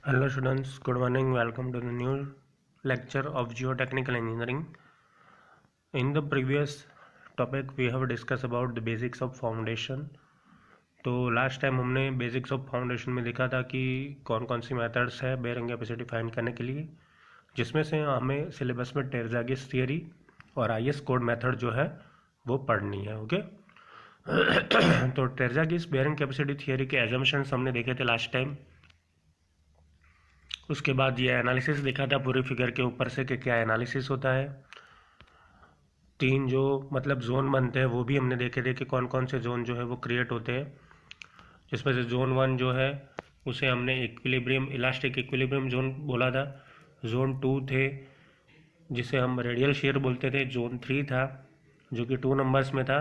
Hello students, good morning. Welcome to the new lecture of Geotechnical Engineering. In the previous topic we have discussed about the basics of foundation. तो last time हमने basics of foundation में देखा था कि कौन कौन सी methods है bearing capacity find करने के लिए, जिसमें से हमें सिलेबस में टेरज़ागिस थियरी और आईएस कोड मेथड जो है वो पढ़नी है. ओके तो टेरज़ागिस बेयरिंग कैपेसिटी थियरी के एजम्पशंस हमने देखे थे लास्ट टाइम. उसके बाद ये एनालिसिस देखा था पूरे फिगर के ऊपर से कि क्या एनालिसिस होता है. तीन जो मतलब जोन बनते हैं वो भी हमने देखे थे कि कौन कौन से जोन जो है वो क्रिएट होते हैं, जिसमें से जोन 1 जो है उसे हमने इक्विलिब्रियम इलास्टिक इक्विलिब्रियम जोन बोला था. जोन 2 थे जिसे हम रेडियल शेयर बोलते थे. जोन 3 था जो कि 2 नंबर्स में था,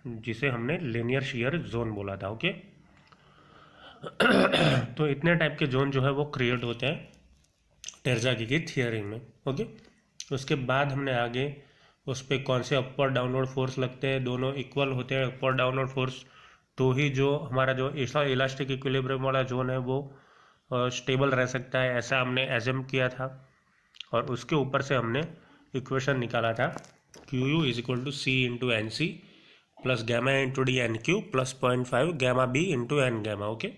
जिसे हमने लीनियर शेयर जोन बोला था. ओके तो इतने टाइप के जोन जो है वो क्रिएट होते हैं टेरज़ागी की थियरी में. ओके उसके बाद हमने आगे उस पर कौन से अपवर्ड डाउनवर्ड फोर्स लगते हैं, दोनों इक्वल होते हैं अपवर्ड डाउनवर्ड फोर्स, तो ही जो हमारा जो इलास्टिक इक्विलिब्रियम वाला जोन है वो स्टेबल रह सकता है, ऐसा हमने एज्यूम किया था. और उसके ऊपर से हमने इक्वेशन निकाला था Q you is equal to C into N C plus gamma into D N Q plus 0.5 gamma B into N gamma. Okay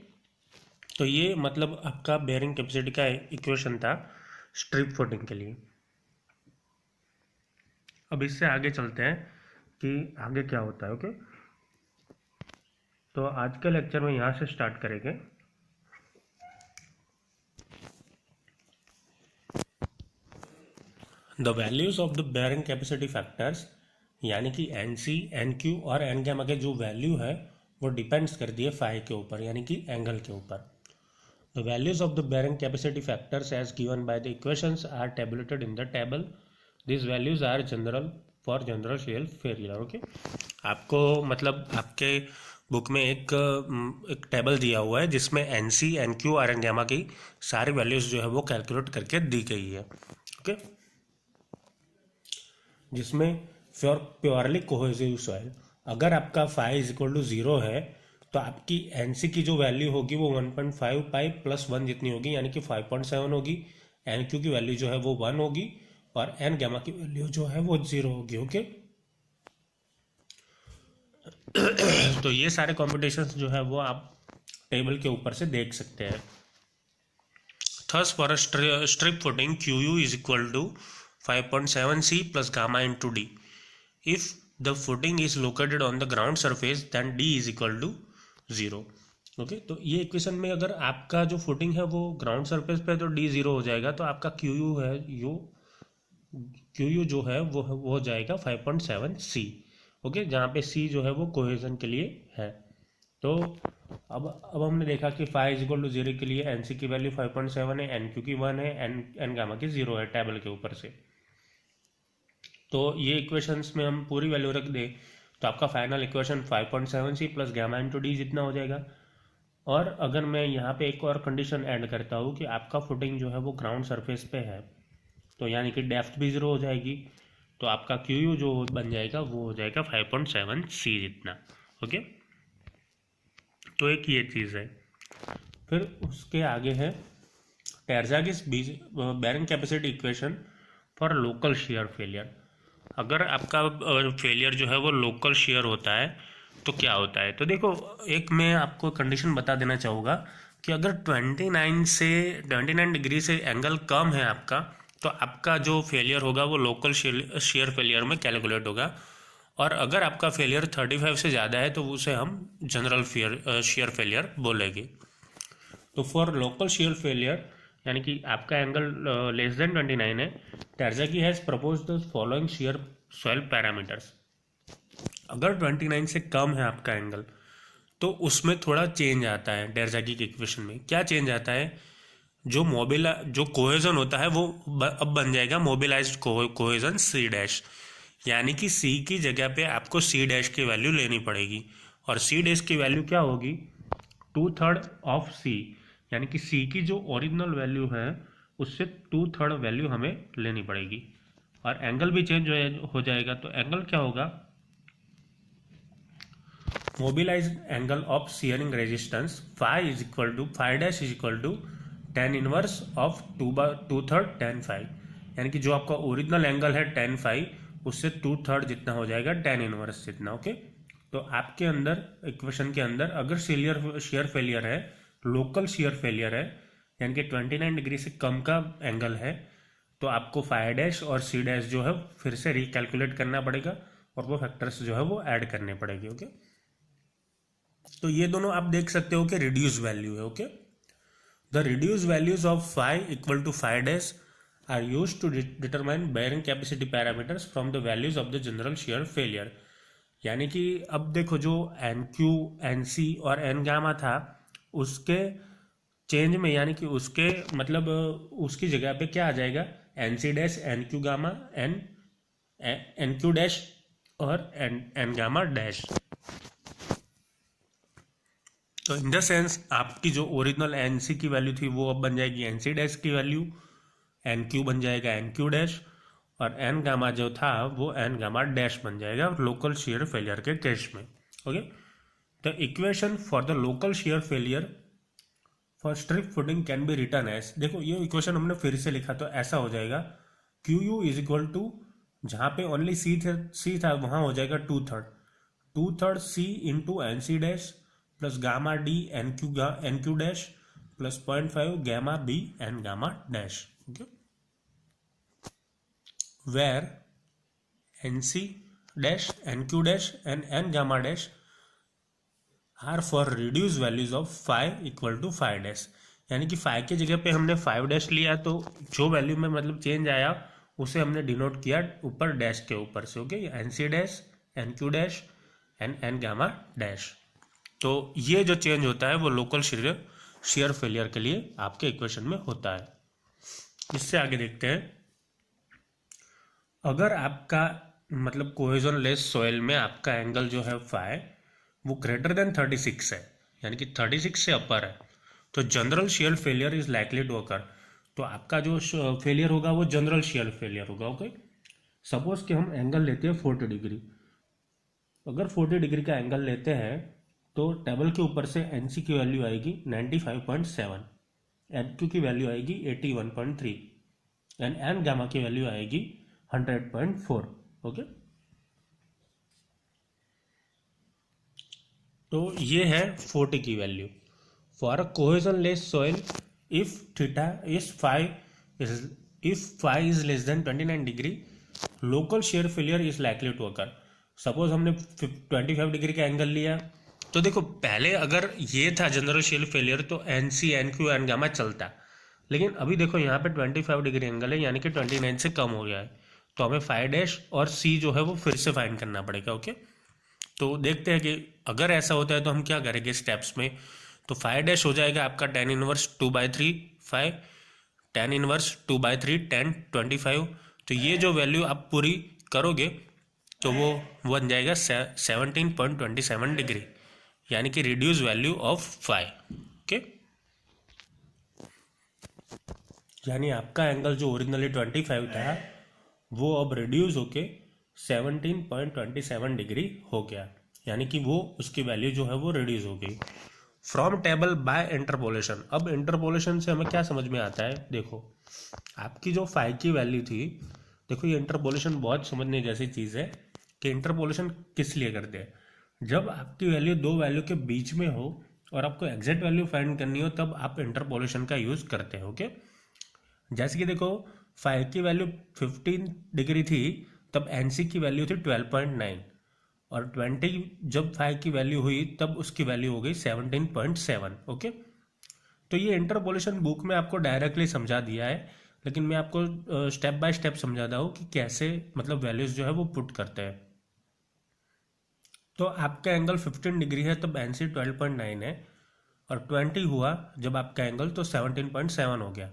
तो ये मतलब आपका बेयरिंग कैपेसिटी का इक्वेशन था स्ट्रिप फुटिंग के लिए. अब इससे आगे चलते हैं कि आगे क्या होता है. ओके तो आज के लेक्चर में यहाँ से स्टार्ट करेंगे. The values of the bearing capacity factors, यानी कि एन सी एन क्यू और एन गैमा के जो वैल्यू है वो डिपेंड्स करती है फाई के ऊपर, यानी कि एंगल के ऊपर. The values of the bearing capacity factors as given by the equations are tabulated in the table. These values are general for general shear failure. Okay, आपको मतलब आपके बुक में एक टेबल दिया हुआ है जिसमें एन सी एन क्यू आर एन गैमा की सारी वैल्यूज जो है वो कैलकुलेट करके दी गई है. ओके जिसमें प्योरली कोहेसिव सॉइल, अगर आपका फाई इज इक्वल टू 0 है तो आपकी एन सी की जो वैल्यू होगी वो 1.5 पाई प्लस 1 जितनी होगी, यानी कि 5.7 होगी. एन क्यू की वैल्यू जो है वो 1 होगी और एन गैमा की वैल्यू जो है वो 0 होगी. ओके तो ये सारे कॉम्पिटिशन्स जो है वो आप टेबल के ऊपर से देख सकते हैं. Thus for strip footing q you is equal to 5.7 c plus gamma into d. If the footing is located on the ground surface then d is equal to 0. Okay तो ये इक्वेशन में अगर आपका जो फुटिंग है वो ground surface पे है तो डी 0 हो जाएगा, तो आपका क्यू यू जो है वो हो जाएगा 5.7 सी. ओके जहाँ पे सी जो है वो कोहेजन के लिए है. तो अब हमने देखा कि फाई इज इक्वल टू 0 के लिए एन सी की वैल्यू 5.7 है, एन क्यू की 1 है, एन गामा की 0 है टेबल के ऊपर से. तो ये इक्वेशंस में हम पूरी वैल्यू रख दे तो आपका final equation 5.7 C plus gamma into D जितना हो जाएगा. और अगर मैं यहाँ पे एक और कंडीशन ऐड करता हूँ कि आपका फुटिंग जो है वो ग्राउंड सरफेस पे है, तो यानी कि डेप्थ भी 0 हो जाएगी, तो आपका क्यू यू जो बन जाएगा वो हो जाएगा 5.7 सी जितना. ओके तो एक ये चीज़ है. फिर उसके आगे है Terzaghi's bearing capacity equation for local shear failure. अगर आपका फेलियर जो है वो लोकल शेयर होता है तो क्या होता है. तो देखो एक मैं आपको कंडीशन बता देना चाहूँगा कि अगर 29 डिग्री से एंगल कम है आपका, तो आपका जो फेलियर होगा वो लोकल शेयर फेलियर में कैलकुलेट होगा. और अगर आपका फेलियर 35 से ज़्यादा है तो उसे हम जनरल शेयर फेलियर बोलेंगे. तो फॉर लोकल शेयर फेलियर यानी कि आपका एंगल लेस देन 29 है, Terzaghi has propose the following shear soil parameters. अगर 29 से कम है आपका एंगल तो उसमें थोड़ा चेंज आता है टेरज़ागी के इक्वेशन में. क्या चेंज आता है, जो कोहेजन होता है वो अब बन जाएगा मोबिलाइज्ड कोहेजन सी डैश, यानी कि सी की जगह पे आपको सी डैश की वैल्यू लेनी पड़ेगी. और सी डैश की वैल्यू क्या होगी, 2/3 ऑफ सी, यानी कि सी की जो ओरिजिनल वैल्यू है उससे 2/3 वैल्यू हमें लेनी पड़ेगी. और एंगल भी चेंज हो जाएगा, तो एंगल क्या होगा, mobilised angle of shearing resistance phi dash is equal to tan inverse of 2/3 tan phi, यानी कि जो आपका ओरिजिनल एंगल है tan phi उससे 2/3 जितना हो जाएगा tan इनवर्स जितना। ओके, तो आपके अंदर इक्वेशन के अंदर अगर शेयर फेलियर है, लोकल शेयर फेलियर है, यानी कि 29 डिग्री से कम का एंगल है, तो आपको फाई डैश और सी डैश जो है फिर से रिकैलकुलेट करना पड़ेगा और वो फैक्टर्स जो है वो ऐड करने पड़ेंगे। ओके, तो ये दोनों आप देख सकते हो कि रिड्यूस वैल्यू है। Okay, the reduce values of phi equal to phi dash are use to determine bearing capacity parameters from the values of the general shear failure. यानी कि अब देखो जो एन क्यू, एन सी और N gamma था उसके change में, यानी कि उसके मतलब उसकी जगह पे क्या आ जाएगा, एन सी dash, N Q gamma, N Q dash और एन गामा डैश। तो इन द सेंस आपकी जो ओरिजिनल एन सी की वैल्यू थी वो अब बन जाएगी एन सी डैश की वैल्यू, एन क्यू बन जाएगा एन क्यू डैश, और एन गामा जो था वो एन गामा डैश बन जाएगा लोकल शेयर फेलियर के केस में। Okay, the equation for the local shear failure for strip footing can be written as, देखो ये इक्वेशन हमने फिर से लिखा तो ऐसा हो जाएगा, q you is equal to, जहाँ पे ओनली सी था वहाँ हो जाएगा 2/3 c into N C dash plus gamma D N Q dash plus 0.5 gamma B N gamma dash. Okay, where N C dash, N Q dash and N gamma dash are for reduce values of phi equal to phi dash, यानी कि phi की जगह पे हमने 5 dash लिया तो जो value में मतलब चेंज आया उसे हमने डिनोट किया ऊपर डैश के ऊपर से। Okay, N C dash, N Q dash and N gamma dash. तो ये जो चेंज होता है वो लोकल शेयर फेलियर के लिए आपके इक्वेशन में होता है। इससे आगे देखते हैं, अगर आपका मतलब कोहेजन लेस सॉइल में आपका एंगल जो है फाई वो ग्रेटर देन 36 है, यानी कि 36 से अपर है, तो general shear failure is likely to occur. तो आपका जो फेलियर होगा वो जनरल शेयर फेलियर होगा। ओके, सपोज कि हम एंगल लेते हैं 40 डिग्री, अगर 40 डिग्री का एंगल लेते हैं तो टेबल के ऊपर से एन सी की वैल्यू आएगी 95.7, एन क्यू की वैल्यू आएगी 81.3 एंड एन गामा की वैल्यू आएगी 100.4। ओके, तो ये है 40 की value for a cohesionless soil if theta is phi is less than 29 degree, local shear failure is likely to occur. Suppose हमने 25 डिग्री का एंगल लिया, तो देखो पहले अगर ये था जनरल शेयर फेलियर तो N C, N Q, N gamma चलता, लेकिन अभी देखो यहाँ पे 25 डिग्री एंगल है, यानी कि 29 से कम हो गया है, तो हमें फाई डैश और सी जो है वो फिर से फाइंड करना पड़ेगा। ओके, तो देखते हैं कि अगर ऐसा होता है तो हम क्या करेंगे स्टेप्स में। तो फाई डैश हो जाएगा आपका tan inverse 2/3 phi, tan inverse 2/3 tan 25, तो ये जो वैल्यू आप पूरी करोगे तो वो बन जाएगा 17.27 डिग्री, यानी कि reduce value of phi. Okay, यानी आपका एंगल जो ओरिजिनली 25 था वो अब रिड्यूस होके 17.27 डिग्री हो गया, यानी कि वो उसकी वैल्यू जो है वो रिड्यूस हो गई फ्रॉम टेबल बाय इंटरपोलेशन। अब इंटरपोलेशन से हमें क्या समझ में आता है, देखो आपकी जो फाई की वैल्यू थी, देखो ये इंटरपोलेशन बहुत समझने जैसी चीज़ है कि इंटरपोलेशन किस लिए करते हैं, जब आपकी वैल्यू दो वैल्यू के बीच में हो और आपको एग्जैक्ट वैल्यू फाइंड करनी हो तब आप इंटरपोलेशन का यूज़ करते हैं। ओके, जैसे कि देखो फाई की वैल्यू 15 डिग्री थी तब एन सी की वैल्यू थी 12.9, और 20 जब फाई की वैल्यू हुई तब उसकी वैल्यू हो गई 17.7। ओके, तो ये इंटरपोलेशन बुक में आपको डायरेक्टली समझा दिया है, लेकिन मैं आपको स्टेप बाय स्टेप समझाता हूँ कि कैसे मतलब वैल्यूज जो है वो पुट करते हैं। तो आपका एंगल 15 डिग्री है तब एन सी 12.9 है, और 20 हुआ जब आपका एंगल तो 17.7 हो गया,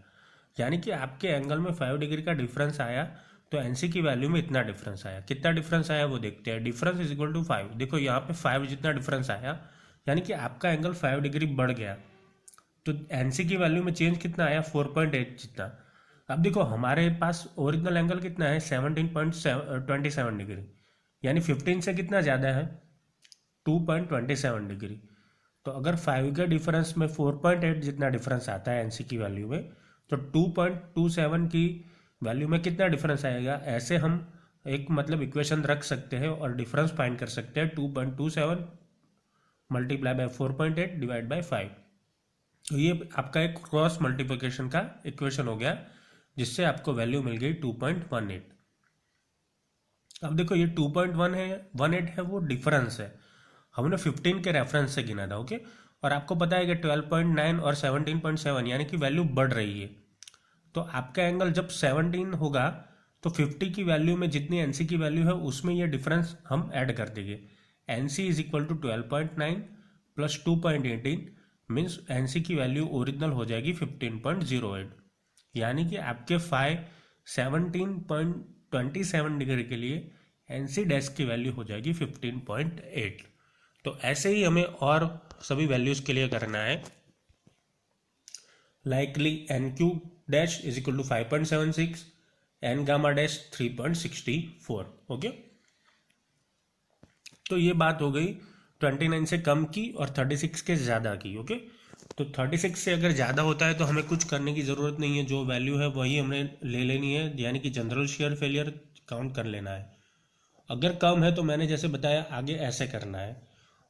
यानी कि आपके एंगल में 5 डिग्री का डिफरेंस आया तो एनसी की वैल्यू में इतना डिफरेंस आया। कितना डिफरेंस आया वो देखते हैं, डिफरेंस इज इक्वल टू 5। देखो यहाँ पे 5 जितना डिफरेंस आया यानी कि आपका एंगल 5 डिग्री बढ़ गया, तो एनसी की वैल्यू में चेंज कितना आया 4.8 जितना। अब देखो हमारे पास ओरिजिनल एंगल कितना है 17.27 डिग्री, यानी 15 से कितना ज़्यादा है 2.27 डिग्री, तो अगर 5 के डिफरेंस में 4.8 जितना डिफरेंस आता है एनसी की वैल्यू में, तो 2.27 की वैल्यू में कितना डिफरेंस आएगा, ऐसे हम एक मतलब इक्वेशन रख सकते हैं और डिफरेंस फाइंड कर सकते हैं। 2.27 मल्टीप्लाई बाय 4.8 डिवाइड बाय 5। तो ये आपका एक क्रॉस मल्टीप्लिकेशन का इक्वेशन हो गया, जिससे आपको वैल्यू मिल गई 2.18। अब देखो ये 2.18 है वो डिफरेंस है, हमने 15 के रेफरेंस से गिना था। ओके, और आपको पता है कि 12.9 और 17.7 यानी कि वैल्यू बढ़ रही है। तो आपका एंगल जब 17 होगा तो 50 की वैल्यू में जितनी एनसी की वैल्यू है उसमें ये डिफरेंस हम ऐड कर देंगे। NC is equal to 12.9 plus 2.18 means NC की वैल्यू ओरिजिनल हो जाएगी 15.08। यानी कि आपके 17.27 डिग्री के लिए एनसी डैश की वैल्यू हो जाएगी 15.8। तो ऐसे ही हमें और सभी वैल्यूज के लिए करना है। Likely N Q dash is equal to 5.76, N gamma dash 3.64। Okay, तो ये बात हो गई 29 से कम की और 36 के ज़्यादा की। ओके, तो 36 से अगर ज़्यादा होता है तो हमें कुछ करने की ज़रूरत नहीं है, जो वैल्यू है वही हमने ले लेनी है, यानी कि जनरल शेयर फेलियर काउंट कर लेना है। अगर कम है तो मैंने जैसे बताया आगे ऐसे करना है,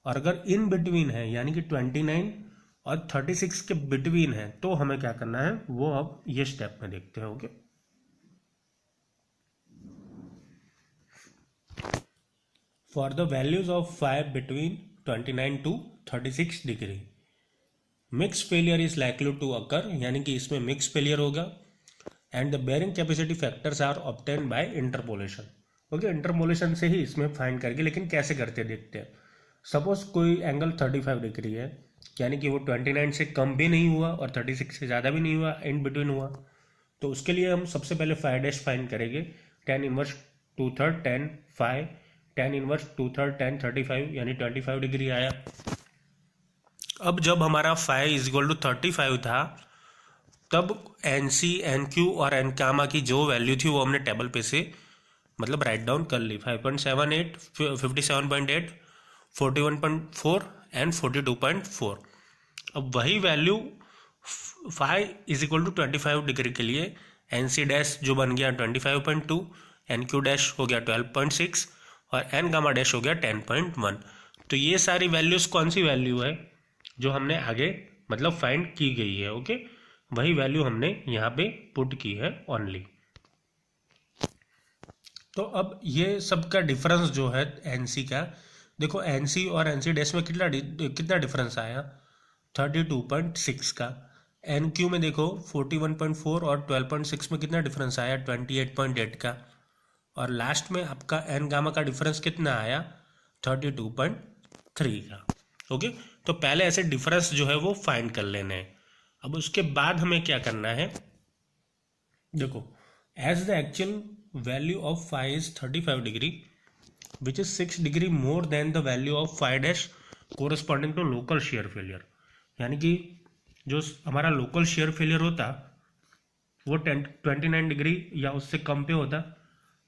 और अगर इन बिटवीन है यानी कि 29 और 36 के बिटवीन है तो हमें क्या करना है वो अब ये स्टेप में देखते हैं। Okay, for the values of 5 between 29 to 36 degree mix failure is likely to occur, यानी कि इसमें मिक्स फेलियर होगा। And the bearing capacity factors are obtain by interpolation. Okay, interpolation से ही इसमें फाइंड करके, लेकिन कैसे करते देखते हैं। सपोज कोई एंगल 35 डिग्री है, यानी कि वो 29 से कम भी नहीं हुआ और 36 से ज़्यादा भी नहीं हुआ, इन बिटवीन हुआ। तो उसके लिए हम सबसे पहले 5 डैश फाइंड करेंगे। tan inverse 2/3 tan 5, tan inverse 2/3 tan 35 यानी 25 डिग्री आया। अब जब हमारा 5 इज इक्वल टू 35 था तब एन सी, एन क्यू और एन गामा की जो वैल्यू थी वो हमने टेबल पे से मतलब राइट डाउन कर ली। 5.78, 57.8, 41.4 एंड 42.4। अब वही value 5 is equal to 25 degree के लिए एन सी डैश जो बन गया 25.2, एन क्यू डैश हो गया 12.6 और एन गामा डैश हो गया 10.1। तो ये सारी वैल्यूज कौन सी वैल्यू है जो हमने आगे मतलब फाइंड की गई है। ओके, वही वैल्यू हमने यहाँ पे पुट की है ओनली। तो अब ये सब का डिफरेंस जो है एनसी का, देखो एनसी और एनसी डैश में कितना डिफरेंस आया 32.6 का। एन क्यू में देखो 41.4 और 12.6 में कितना डिफरेंस आया 28.8 का। और लास्ट में आपका एन गामा का डिफरेंस कितना आया 32.3 का। ओके, तो पहले ऐसे डिफरेंस जो है वो फाइंड कर लेने हैं। अब उसके बाद हमें क्या करना है, देखो as the actual value of 5 is 35 degree which is 6 degree more than the value of 5 dash corresponding to local shear failure. यानी कि जो हमारा लोकल शेयर फेलियर होता वो 29 डिग्री या उससे कम पे होता,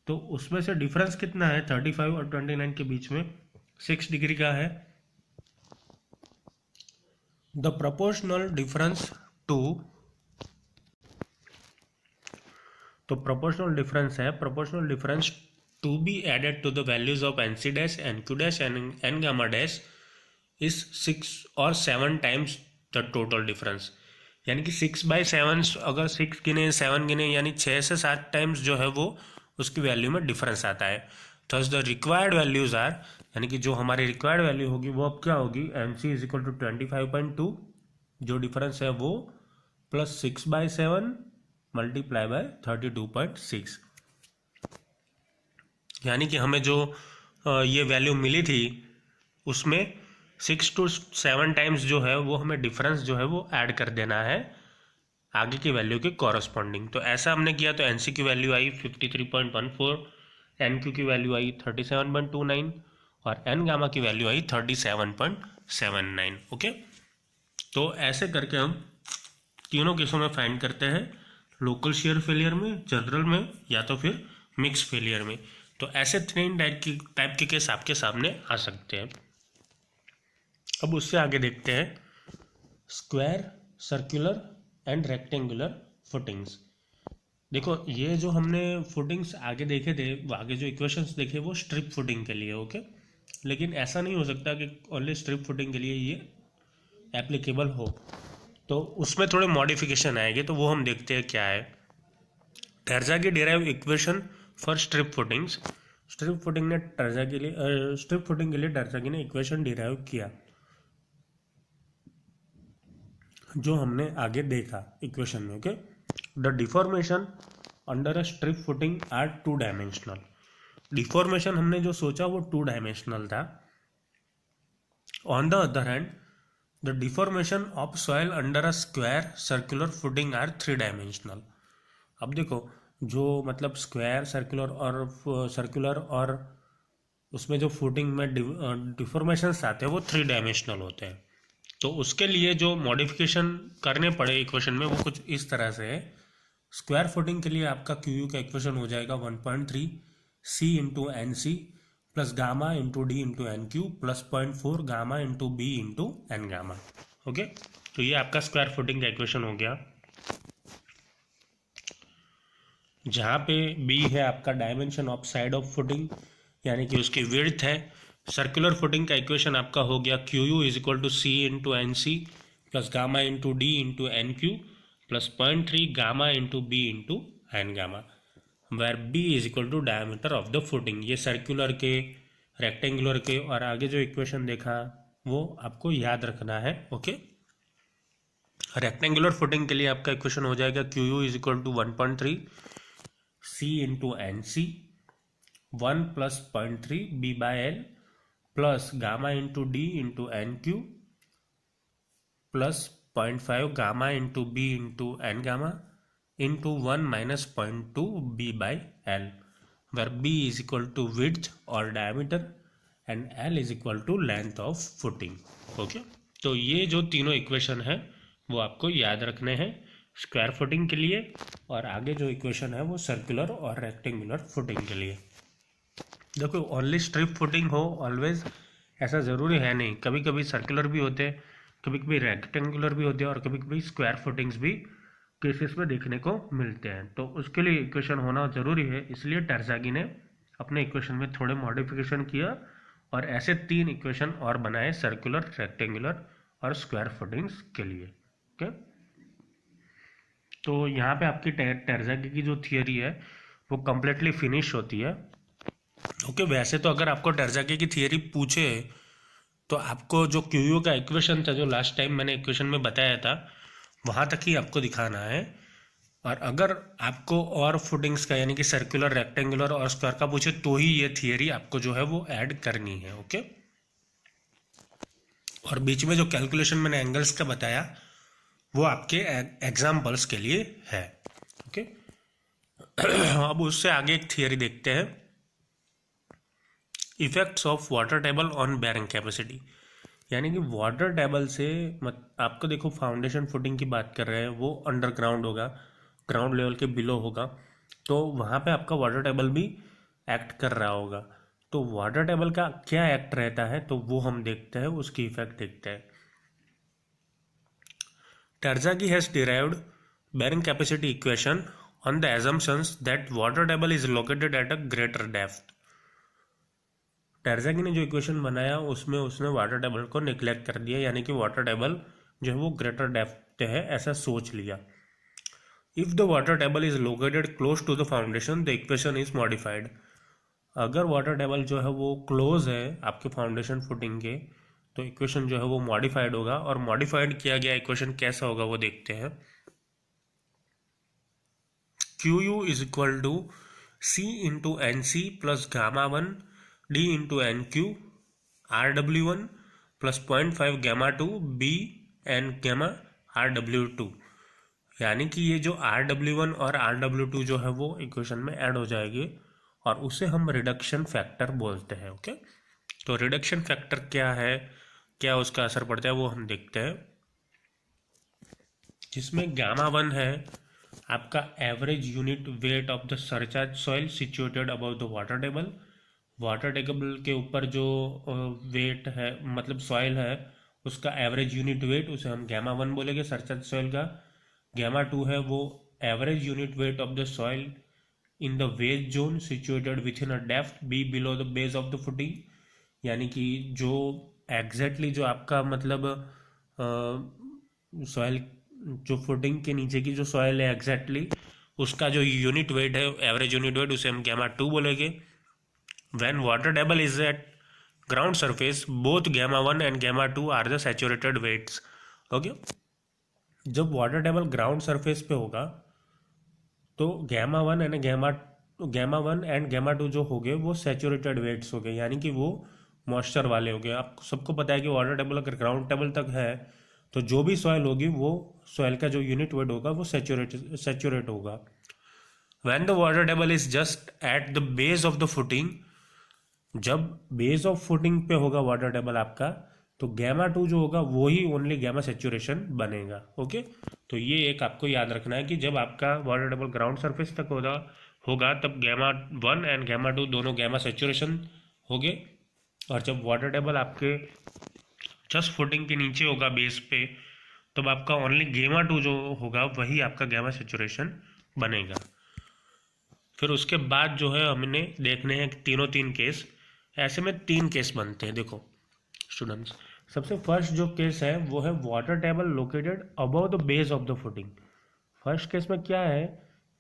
तो उसमें से डिफरेंस कितना है 35 और 29 के बीच में 6 डिग्री का है। द प्रोपोर्शनल डिफरेंस टू, तो प्रोपोर्शनल डिफरेंस है, proportional difference to be added to the values of N C dash, N Q dash and N gamma dash is 6 और 7 टाइम्स द टोटल डिफरेंस। यानी कि 6/7 अगर 6 गिने 7 गिने यानी 6 से 7 टाइम्स जो है वो उसकी वैल्यू में डिफरेंस आता है। Thus the required values are, यानी कि जो हमारी रिक्वायर्ड वैल्यू होगी वो अब क्या होगी N C is equal to 25.2, जो डिफरेंस है वो प्लस 6/7 मल्टीप्लाई बाय 32.6। यानी कि हमें जो ये वैल्यू मिली थी उसमें 6 to 7 टाइम्स जो है वो हमें डिफरेंस जो है वो ऐड कर देना है आगे की वैल्यू के कॉरस्पॉन्डिंग। तो ऐसा हमने किया तो एन सी की वैल्यू आई 53.14, एन क्यू की वैल्यू आई 37.29 और एन गामा की वैल्यू आई 37.79। ओके, तो ऐसे करके हम तीनों केसों में फाइंड करते हैं, लोकल शेयर फेलियर में, जनरल में या तो फिर मिक्स फेलियर में। तो ऐसे 3 टाइप के केस आपके सामने आ सकते हैं। अब उससे आगे देखते हैं square, circular and rectangular footings. देखो ये जो हमने फुटिंग्स आगे देखे थे, आगे जो इक्वेशंस देखे वो स्ट्रिप फुटिंग के लिए, ओके। लेकिन ऐसा नहीं हो सकता कि ओनली स्ट्रिप फुटिंग के लिए ये एप्लीकेबल हो, तो उसमें थोड़े मॉडिफिकेशन आएंगे, तो वो हम देखते हैं क्या है। Terzaghi derive equation for strip footings. Strip footing ने टर्जागी के लिए स्ट्रिप फुटिंग के लिए टर्जागी ने इक्वेशन डिराइव किया, जो हमने आगे देखा इक्वेशन में, okay. The deformation under a strip footing are two dimensional. Deformation हमने जो सोचा वो टू डायमेंशनल था। On the other hand the deformation of soil under a square circular footing are three dimensional. अब देखो जो मतलब स्क्वायर, सर्कुलर और उसमें जो फुटिंग में डिफॉर्मेशंस आते हैं वो थ्री डायमेंशनल होते हैं। तो उसके लिए जो मॉडिफिकेशन करने पड़े इक्वेशन में वो कुछ इस तरह से है। स्क्वायर फुटिंग के लिए आपका क्यू यू का इक्वेशन हो जाएगा 1.3 सी इंटू एन सी plus gamma into D into N Q plus 0.4 gamma into B into N gamma, okay. तो ये आपका स्क्वायर फुटिंग का इक्वेशन हो गया, जहाँ पे बी है आपका dimension of side of footing, यानी कि उसकी विड्थ है। सर्कुलर फुटिंग का इक्वेशन आपका हो गया Q you is equal to C into N C plus gamma into D into N Q plus 0.3 gamma into B into N gamma, where B is equal to diameter of the footing. ये circular के, rectangular के और आगे जो equation देखा वो आपको याद रखना है, ओके। रेक्टेंगुलर फुटिंग के लिए आपका इक्वेशन हो जाएगा q you is equal to 1.3 c into N c 1 plus 0.3 B by L plus gamma into D into N Q plus 0.5 gamma into B into N gamma into 1 minus 0.2 B by L, where B is equal to width और diameter and L is equal to length of footing, okay. तो ये जो तीनों equation है वो आपको याद रखने हैं स्क्वायर फुटिंग के लिए, और आगे जो इक्वेशन है वो सर्कुलर और रेक्टेंगुलर फुटिंग के लिए। देखो ओनली स्ट्रिप फुटिंग हो ऑलवेज ऐसा ज़रूरी है नहीं, कभी कभी सर्कुलर भी होते हैं, कभी कभी रेक्टेंगुलर भी होते हैं और कभी कभी स्क्वायर फुटिंग्स भी केसेस में देखने को मिलते हैं। तो उसके लिए इक्वेशन होना ज़रूरी है, इसलिए टर्जागी ने अपने इक्वेशन में थोड़े मॉडिफिकेशन किया और ऐसे तीन इक्वेशन और बनाए सर्कुलर, रेक्टेंगुलर और स्क्वायर फुटिंग्स के लिए, ओके। तो यहाँ पे आपकी टर्जागी की जो थियरी है वो कम्प्लीटली फिनिश होती है, ओके। वैसे तो अगर आपको टर्जागी की थियरी पूछे तो आपको जो क्यू का इक्वेशन था, जो लास्ट टाइम मैंने इक्वेशन में बताया था, वहाँ तक ही आपको दिखाना है। और अगर आपको और फुटिंग्स का यानी कि सर्कुलर, रेक्टेंगुलर और स्क्वायर का पूछे तो ही ये थियरी आपको जो है वो ऐड करनी है, ओके। और बीच में जो कैलकुलेशन मैंने एंगल्स का बताया वो आपके एग्जाम्पल्स के लिए है, ओके। अब उससे आगे एक थियरी देखते हैं, effects of water table on bearing capacity. यानी कि वाटर टेबल से आपको देखो फाउंडेशन फुटिंग की बात कर रहे हैं, वो अंडरग्राउंड होगा, ग्राउंड लेवल के बिलो होगा, तो वहाँ पे आपका वाटर टेबल भी एक्ट कर रहा होगा। तो वाटर टेबल का क्या एक्ट रहता है तो वो हम देखते हैं, उसकी इफेक्ट देखते हैं। Terzaghi has derived bearing capacity equation on the assumptions that water table is located at a greater depth. Terzaghi ने जो इक्वेशन बनाया उसमें उसने वाटर टेबल को निग्लेक्ट कर दिया, यानी कि वाटर टेबल जो है वो ग्रेटर डेप्थ पे है ऐसा सोच लिया। If the water table is located close to the foundation the equation is modified. अगर वाटर टेबल जो है वो क्लोज है आपके फाउंडेशन फुटिंग के, तो इक्वेशन जो है वो मॉडिफाइड होगा। और मॉडिफाइड किया गया इक्वेशन कैसा होगा वो देखते हैं। Q you is equal to C into N C plus gamma 1 D into N Q R W 1 plus 0.5 gamma 2 B N gamma R W 2। यानी कि ये जो आर डब्ल्यू 1 और आर डब्ल्यू 2 जो है वो इक्वेशन में ऐड हो जाएगी और उसे हम रिडक्शन फैक्टर बोलते हैं, ओके। तो रिडक्शन फैक्टर क्या है, क्या उसका असर पड़ता है वो हम देखते हैं, जिसमें गामा 1 है आपका average unit weight of the surcharge soil situated above the water table. Water table के ऊपर जो वेट है मतलब सॉइल है उसका एवरेज यूनिट वेट, उसे हम गैमा 1 बोलेंगे सरफेस सॉइल का। गैमा 2 है वो average unit weight of the soil in the ways zone situated with in a depth be below the base of the footing, यानी कि जो एग्जैक्टली जो आपका मतलब सॉइल जो फुटिंग के नीचे की जो सॉइल है एग्जैक्टली उसका जो यूनिट वेट है एवरेज यूनिट वेट, उसे हम गैमा 2 बोलेंगे। When water table is at ground surface both gamma 1 and gamma 2 are the saturated weights. Okay, जब वाटर टेबल ग्राउंड सरफेस पे होगा तो गैमा 1 एंड गैमा 2 जो हो गए वो सैचुरेटेड वेट्स हो गए, यानी कि वो मॉइस्चर वाले हो गए। आपको सबको पता है कि वाटर टेबल अगर ग्राउंड टेबल तक है तो जो भी सॉइल होगी वो सॉइल का जो यूनिट वेट होगा वो सैचुरेट होगा। When the water table is just at the base of the footing, जब बेस ऑफ फुटिंग पे होगा वाटर टेबल आपका, तो गैमा 2 जो होगा वो ही ओनली गैमा सेचुरेशन बनेगा। ओके, तो ये एक आपको याद रखना है कि जब आपका वाटर टेबल ग्राउंड सरफेस तक होगा तब गैमा 1 एंड गैमा 2 दोनों गैमा सेचुरेशन होंगे, और जब वाटर टेबल आपके जस्ट फुटिंग के नीचे होगा बेस पे, तब आपका ओनली गैमा 2 जो होगा वही आपका गैमा सेचुरेशन बनेगा। फिर उसके बाद जो है हमने देखने हैं तीन केस, ऐसे में 3 केस बनते हैं। देखो स्टूडेंट्स, सबसे फर्स्ट जो केस है वो है water table located above the base of the footing. First case में क्या है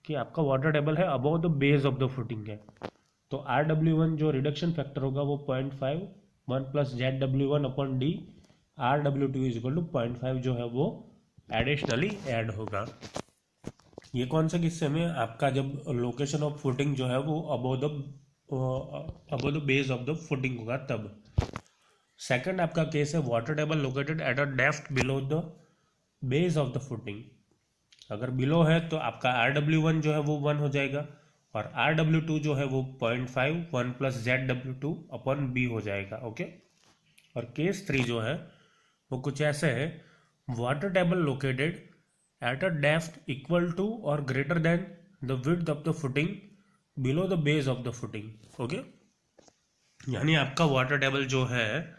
कि आपका वाटर टेबल है above the base of the footing है, तो RW1 जो रिडक्शन फैक्टर होगा वो 0.5 1 plus ZW1 upon D, RW2 is equal to 0.5 जो है वो एडिशनली ऐड होगा। ये कौन सा किस्से में, आपका जब लोकेशन ऑफ फुटिंग जो है वो above the base of the footing होगा तब। सेकंड आपका केस है water table located at a depth below the base of the footing. अगर बिलो है तो आपका RW1 जो है वो 1 हो जाएगा, और RW2 जो है वो 0.5 1 प्लस ZW2 अपॉन बी हो जाएगा। ओके, और केस 3 जो है वो कुछ ऐसे है, water table located at a depth equal to और greater than the width of the footing below the base of the footing. Okay, यानी आपका वाटर टेबल जो है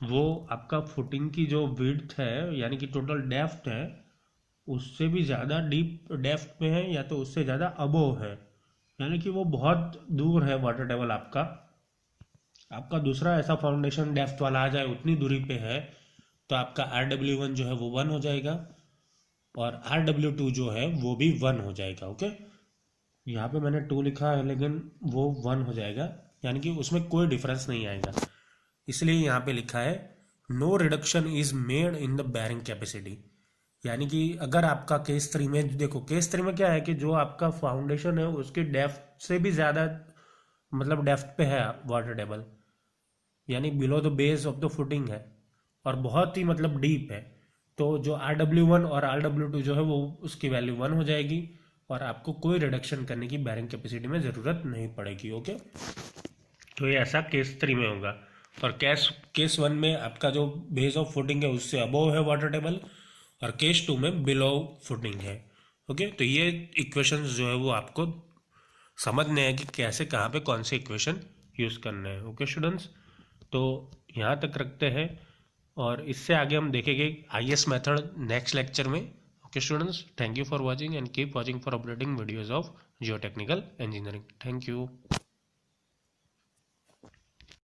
वो आपका फुटिंग की जो विड्थ है यानी कि टोटल डेप्थ है उससे भी ज़्यादा डीप डेप्थ में है, या तो उससे ज़्यादा अबोव है, यानी कि वो बहुत दूर है वाटर टेबल आपका दूसरा ऐसा फाउंडेशन डेप्थ वाला आ जाए उतनी दूरी पे है, तो आपका RW1 जो है वो 1 हो जाएगा और RW2 जो है वो भी 1 हो जाएगा। ओके, यहाँ पे मैंने 2 लिखा है लेकिन वो 1 हो जाएगा, यानी कि उसमें कोई डिफरेंस नहीं आएगा, इसलिए यहाँ पे लिखा है no reduction is made in the bearing capacity. यानी कि अगर आपका केस 3 में, देखो केस 3 में क्या है कि जो आपका फाउंडेशन है उसकी डेप्थ से भी ज़्यादा मतलब डेप्थ पे है वाटर टेबल, यानी below the base of the footing है और बहुत ही मतलब डीप है, तो जो RW1 और RW2 जो है वो उसकी वैल्यू 1 हो जाएगी और आपको कोई रिडक्शन करने की बैरिंग कैपेसिटी में ज़रूरत नहीं पड़ेगी। ओके, तो ये ऐसा केस 3 में होगा, और केस 1 में आपका जो बेस ऑफ फुटिंग है उससे अबोव है वाटर टेबल, और केस 2 में बिलो फुटिंग है। ओके, तो ये इक्वेशंस जो है वो आपको समझने हैं कि कैसे कहाँ पे कौन से इक्वेशन यूज़ करने हैं। ओके स्टूडेंट्स, तो यहाँ तक रखते हैं और इससे आगे हम देखेंगे IS मेथड नेक्स्ट लेक्चर में। Okay students, thank you for watching and keep watching for updating videos of geotechnical engineering. Thank you.